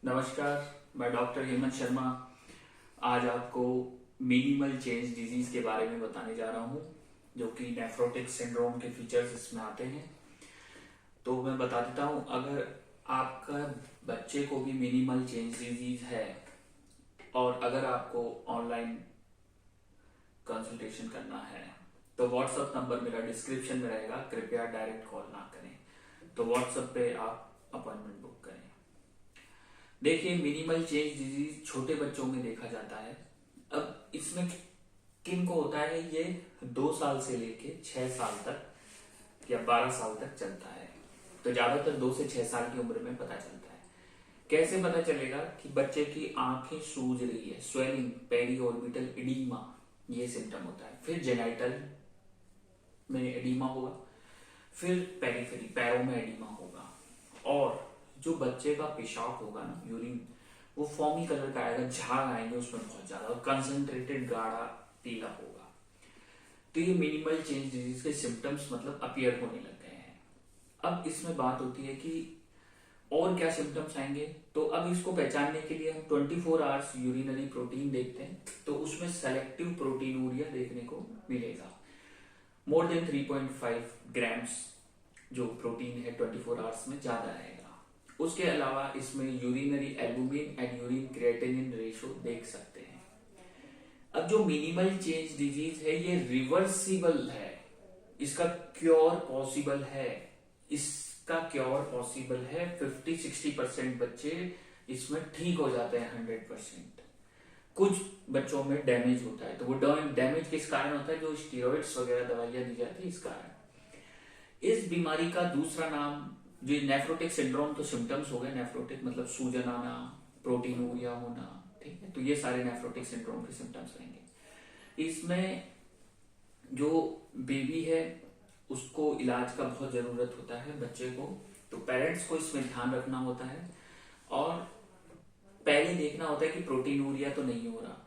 नमस्कार, मैं डॉक्टर हेमंत शर्मा आज आपको मिनिमल चेंज डिजीज के बारे में बताने जा रहा हूँ, जो कि नेफ्रोटिक सिंड्रोम के फीचर्स इसमें आते हैं। तो मैं बता देता हूँ, अगर आपका बच्चे को भी मिनिमल चेंज डिजीज है और अगर आपको ऑनलाइन कंसल्टेशन करना है तो व्हाट्सएप नंबर मेरा डिस्क्रिप्शन में रहेगा, कृपया डायरेक्ट कॉल ना करें। तो व्हाट्सएप पे आप अपॉइंटमेंट बुक करें। देखिए, मिनिमल चेंज डिजीज छोटे बच्चों में देखा जाता है। अब इसमें किन को होता है, ये 2 साल से लेके 6 साल तक या 12 साल तक चलता है। तो ज्यादातर 2 से 6 साल की उम्र में पता चलता है। कैसे पता चलेगा कि बच्चे की आंखें सूज रही है, स्वेलिंग, पेरी ऑर्बिटल एडीमा, ये सिम्टम होता है। फिर जेनाइटल में एडीमा होगा, फिर पेरिफेरी, पैरों में एडीमा होगा, और जो बच्चे का पेशाब होगा ना, यूरिन, वो फॉर्मी कलर का आएगा, झाग आएंगे उसमें बहुत ज्यादा, और कंसंट्रेटेड गाढ़ा पीला होगा। तो ये मिनिमल चेंज डिजीज के सिम्टम्स मतलब अपीयर होने लग गए हैं। अब इसमें बात होती है कि और क्या सिम्टम्स आएंगे। तो अब इसको पहचानने के लिए हम 24 आवर्स यूरिनरी प्रोटीन देखते हैं, तो उसमें सेलेक्टिव प्रोटीनूरिया देखने को मिलेगा। मोर देन 3.5 ग्राम्स जो प्रोटीन है 24 आवर्स में ज्यादा रहेगा। उसके अलावा इसमें urinary albumin and urine creatinine ratio देख सकते हैं। अब जो मिनिमल चेंज डिजीज है ये रिवर्सिबल है, इसका क्योर पॉसिबल है। 50-60% बच्चे इसमें ठीक हो जाते हैं 100%। कुछ बच्चों में डैमेज होता है, तो वो डैमेज किस कारण होता है, जो स्टीरॉइड्स वगैरह दवाइयां दी जाती है इस कारण। इस बीमारी का दूसरा नाम, जो नेफ्रोटिक सिंड्रोम तो सिम्टम्स हो गए, नेफ्रोटिक मतलब सूजन आना, प्रोटीनूरिया होना, ठीक है, तो ये सारे नेफ्रोटिक सिंड्रोम के सिम्टम्स रहेंगे। इसमें जो बेबी है उसको इलाज का बहुत जरूरत होता है, बच्चे को, तो पेरेंट्स को इसमें ध्यान रखना होता है और पहले देखना होता है कि प्रोटीनूरिया तो नहीं हो रहा।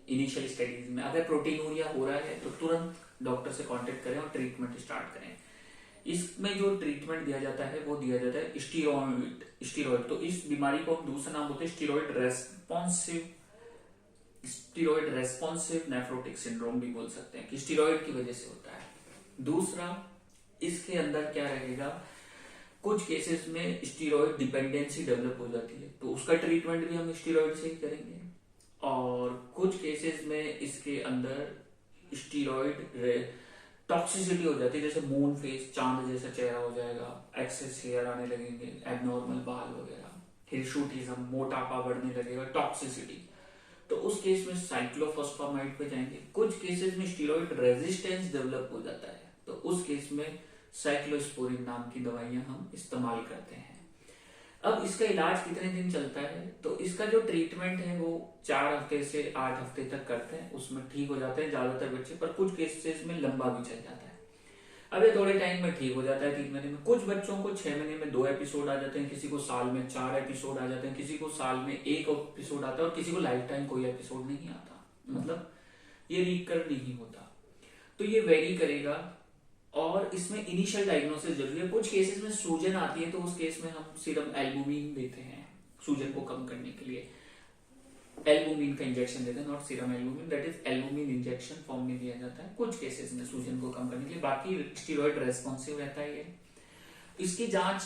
इनिशियल स्टडीज में अगर प्रोटीनूरिया हो रहा है तो तुरंत डॉक्टर से कांटेक्ट करें और ट्रीटमेंट स्टार्ट करें। इसमें जो ट्रीटमेंट दिया जाता है वो दिया जाता है स्टीरॉइड। तो इस बीमारी को हम दूसरा नाम बोलते हैं स्टीरॉइड रेस्पॉन्सिव नेफ्रोटिक सिंड्रोम भी बोल सकते हैं, कि स्टीरॉइड की वजह से होता है। दूसरा, इसके अंदर क्या रहेगा, कुछ केसेस में स्टीरॉइड डिपेंडेंसी डेवलप हो जाती है, तो उसका ट्रीटमेंट भी हम स्टीरॉइड से ही करेंगे। और कुछ केसेस में इसके अंदर स्टीरॉइड टॉक्सिसिटी हो जाती है, जैसे मून फेस, चांद जैसा चेहरा हो जाएगा, एक्सेस हेयर आने लगेंगे, एबनॉर्मल बाल वगैरह, हिरशूटिज्म, मोटापा बढ़ने लगेगा, टॉक्सिसिटी। तो उस केस में साइक्लोफॉस्फामाइड पे जाएंगे। कुछ केसेस में स्टीरॉइड रेजिस्टेंस डेवलप हो जाता है, तो उस केस में साइक्लोस्पोरिन नाम की दवाइयां हम इस्तेमाल करते हैं। अब इसका इलाज कितने दिन चलता है, तो इसका जो ट्रीटमेंट है वो 4 हफ्ते से 8 हफ्ते तक करते हैं, उसमें ठीक हो जाते हैं ज्यादातर बच्चे, पर कुछ केसेस में लंबा भी चल जाता है। अब ये थोड़े टाइम में ठीक हो जाता है, 3 महीने में। कुछ बच्चों को 6 महीने में 2 एपिसोड आ जाते हैं, किसी को साल में 4 एपिसोड आ जाते हैं, किसी को साल में 1 एपिसोड आता है, और किसी को लाइफ टाइम कोई एपिसोड नहीं आता, मतलब ये रिकर नहीं होता। तो ये वेरी करेगा, और इसमें इनिशियल डायग्नोसिस जरूरी है। कुछ केसेस में सूजन आती है, तो उस केस में हम सीरम एल्बुमिन देते हैं सूजन को कम करने के लिए। एल्बुमिन का इंजेक्शन देते हैं, not serum albumin, that is albumin injection form में दिया जाता है कुछ केसेस में सूजन को कम करने के लिए। बाकी स्टीरॉइड रेस्पॉन्सिव रहता है ये। इसकी जांच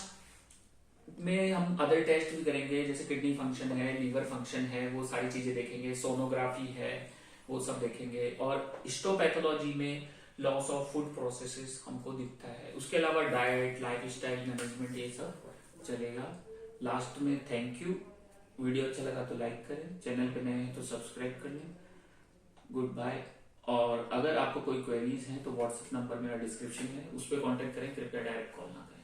में हम अदर टेस्ट भी करेंगे, जैसे किडनी फंक्शन है, लीवर फंक्शन है, वो सारी चीजें देखेंगे, सोनोग्राफी है, वो सब देखेंगे। और हिस्टोपैथोलॉजी में लॉस ऑफ फूड प्रोसेसेस हमको दिखता है। उसके अलावा डाइट, लाइफस्टाइल मैनेजमेंट, ये सब चलेगा। लास्ट में थैंक यू। वीडियो अच्छा लगा तो लाइक करें, चैनल पे नए हैं तो सब्सक्राइब कर लें। Good bye. और अगर आपको कोई क्वेरीज हैं तो व्हाट्सएप नंबर मेरा डिस्क्रिप्शन है, उस पर कॉन्टेक्ट करें, कृपया डायरेक्ट कॉल ना करें।